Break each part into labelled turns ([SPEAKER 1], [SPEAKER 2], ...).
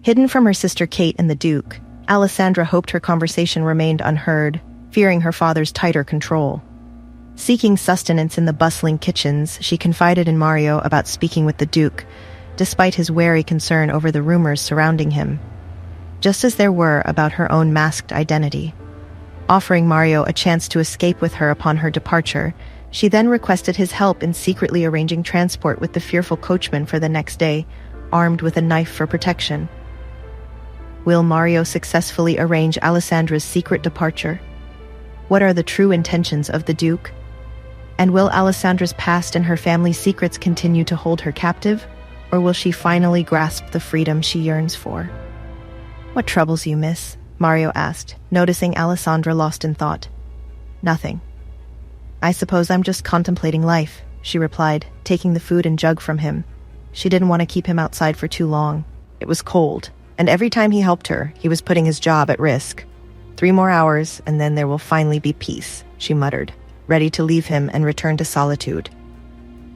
[SPEAKER 1] Hidden from her sister Kate and the Duke, Alessandra hoped her conversation remained unheard, fearing her father's tighter control. Seeking sustenance in the bustling kitchens, she confided in Mario about speaking with the Duke, despite his wary concern over the rumors surrounding him, just as there were about her own masked identity. Offering Mario a chance to escape with her upon her departure, she then requested his help in secretly arranging transport with the fearful coachman for the next day, armed with a knife for protection. Will Mario successfully arrange Alessandra's secret departure? What are the true intentions of the Duke? And will Alessandra's past and her family's secrets continue to hold her captive, or will she finally grasp the freedom she yearns for? "What troubles you, miss?" Mario asked, noticing Alessandra lost in thought. "Nothing. I suppose I'm just contemplating life," she replied, taking the food and jug from him. She didn't want to keep him outside for too long. It was cold, and every time he helped her, he was putting his job at risk. 3 more hours, and then there will finally be peace, she muttered, ready to leave him and return to solitude.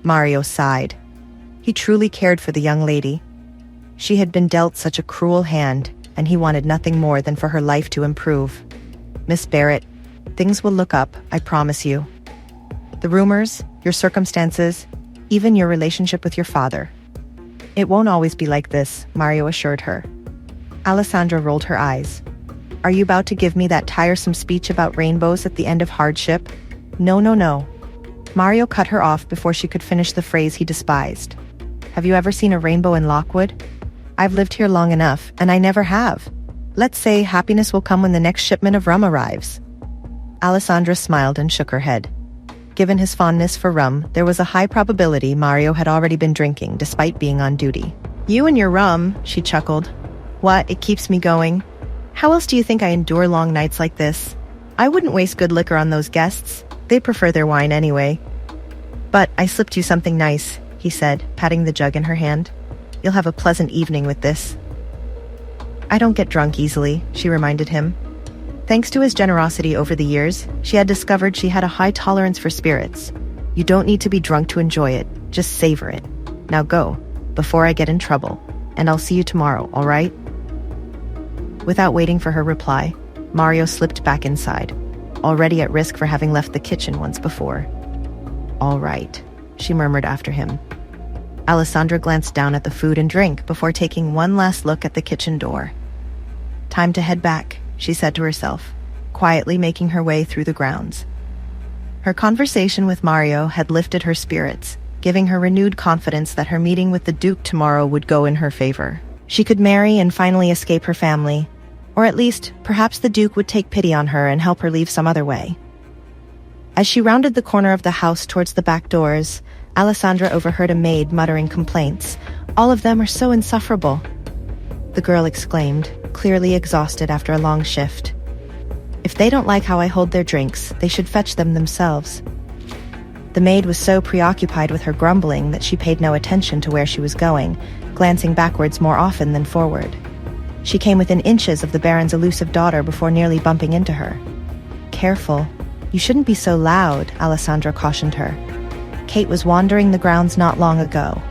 [SPEAKER 1] Mario sighed. He truly cared for the young lady. She had been dealt such a cruel hand, and he wanted nothing more than for her life to improve. "Miss Barrett, things will look up, I promise you. The rumors, your circumstances, even your relationship with your father. It won't always be like this," Mario assured her. Alessandra rolled her eyes. "Are you about to give me that tiresome speech about rainbows at the end of hardship?" No. Mario cut her off before she could finish the phrase he despised. "Have you ever seen a rainbow in Lockwood? I've lived here long enough, and I never have. Let's say happiness will come when the next shipment of rum arrives." Alessandra smiled and shook her head. Given his fondness for rum, there was a high probability Mario had already been drinking despite being on duty. "You and your rum," she chuckled. "What, it keeps me going? How else do you think I endure long nights like this? I wouldn't waste good liquor on those guests. They prefer their wine anyway." "But I slipped you something nice," he said, patting the jug in her hand. "You'll have a pleasant evening with this." "I don't get drunk easily," she reminded him. Thanks to his generosity over the years, she had discovered she had a high tolerance for spirits. "You don't need to be drunk to enjoy it, just savor it. Now go, before I get in trouble, and I'll see you tomorrow, all right?" Without waiting for her reply, Mario slipped back inside, already at risk for having left the kitchen once before. "All right," she murmured after him. Alessandra glanced down at the food and drink before taking one last look at the kitchen door. "Time to head back," she said to herself, quietly making her way through the grounds. Her conversation with Mario had lifted her spirits, giving her renewed confidence that her meeting with the Duke tomorrow would go in her favor. She could marry and finally escape her family, or at least, perhaps the Duke would take pity on her and help her leave some other way. As she rounded the corner of the house towards the back doors, Alessandra overheard a maid muttering complaints. "All of them are so insufferable," the girl exclaimed, clearly exhausted after a long shift. "If they don't like how I hold their drinks, they should fetch them themselves." The maid was so preoccupied with her grumbling that she paid no attention to where she was going, glancing backwards more often than forward. She came within inches of the Baron's elusive daughter before nearly bumping into her. "Careful. You shouldn't be so loud," Alessandra cautioned her. "Kate was wandering the grounds not long ago."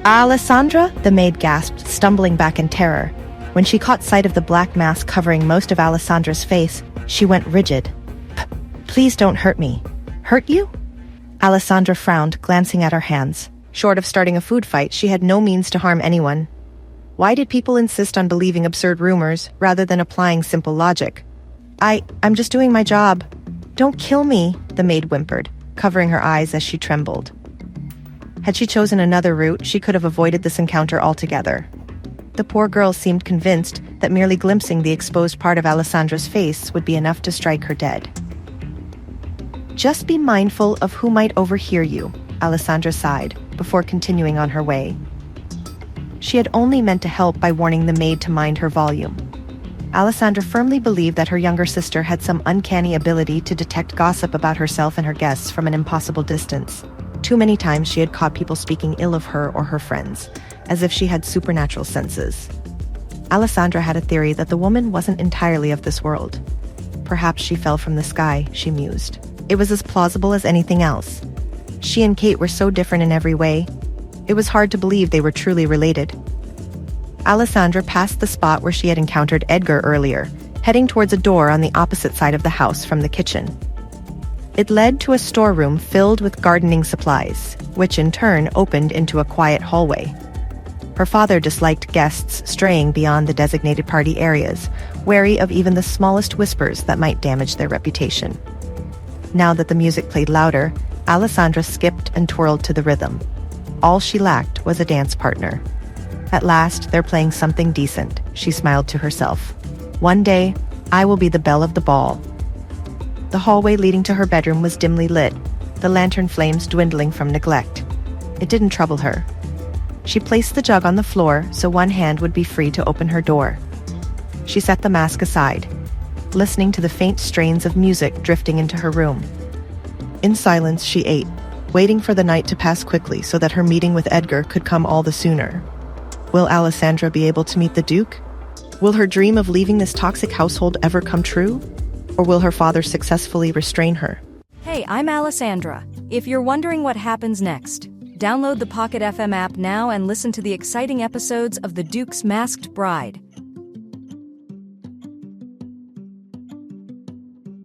[SPEAKER 1] "Alessandra?" the maid gasped, stumbling back in terror. When she caught sight of the black mask covering most of Alessandra's face, she went rigid. "Please don't hurt me." "Hurt you?" Alessandra frowned, glancing at her hands. Short of starting a food fight, she had no means to harm anyone. Why did people insist on believing absurd rumors rather than applying simple logic? I'm just doing my job." "Don't kill me," the maid whimpered, covering her eyes as she trembled. Had she chosen another route, she could have avoided this encounter altogether. The poor girl seemed convinced that merely glimpsing the exposed part of Alessandra's face would be enough to strike her dead. "Just be mindful of who might overhear you," Alessandra sighed, before continuing on her way. She had only meant to help by warning the maid to mind her volume. Alessandra firmly believed that her younger sister had some uncanny ability to detect gossip about herself and her guests from an impossible distance. Too many times she had caught people speaking ill of her or her friends, as if she had supernatural senses. Alessandra had a theory that the woman wasn't entirely of this world. Perhaps she fell from the sky, she mused. It was as plausible as anything else. She and Kate were so different in every way. It was hard to believe they were truly related. Alessandra passed the spot where she had encountered Edgar earlier, heading towards a door on the opposite side of the house from the kitchen. It led to a storeroom filled with gardening supplies, which in turn opened into a quiet hallway. Her father disliked guests straying beyond the designated party areas, wary of even the smallest whispers that might damage their reputation. Now that the music played louder, Alessandra skipped and twirled to the rhythm. All she lacked was a dance partner. At last, they're playing something decent, she smiled to herself. One day, I will be the belle of the ball. The hallway leading to her bedroom was dimly lit, the lantern flames dwindling from neglect. It didn't trouble her. She placed the jug on the floor so one hand would be free to open her door. She set the mask aside, listening to the faint strains of music drifting into her room. In silence, she ate, waiting for the night to pass quickly so that her meeting with Edgar could come all the sooner. Will Alessandra be able to meet the Duke? Will her dream of leaving this toxic household ever come true? Or will her father successfully restrain her?
[SPEAKER 2] Hey, I'm Alessandra. If you're wondering what happens next, download the Pocket FM app now and listen to the exciting episodes of The Duke's Masked Bride.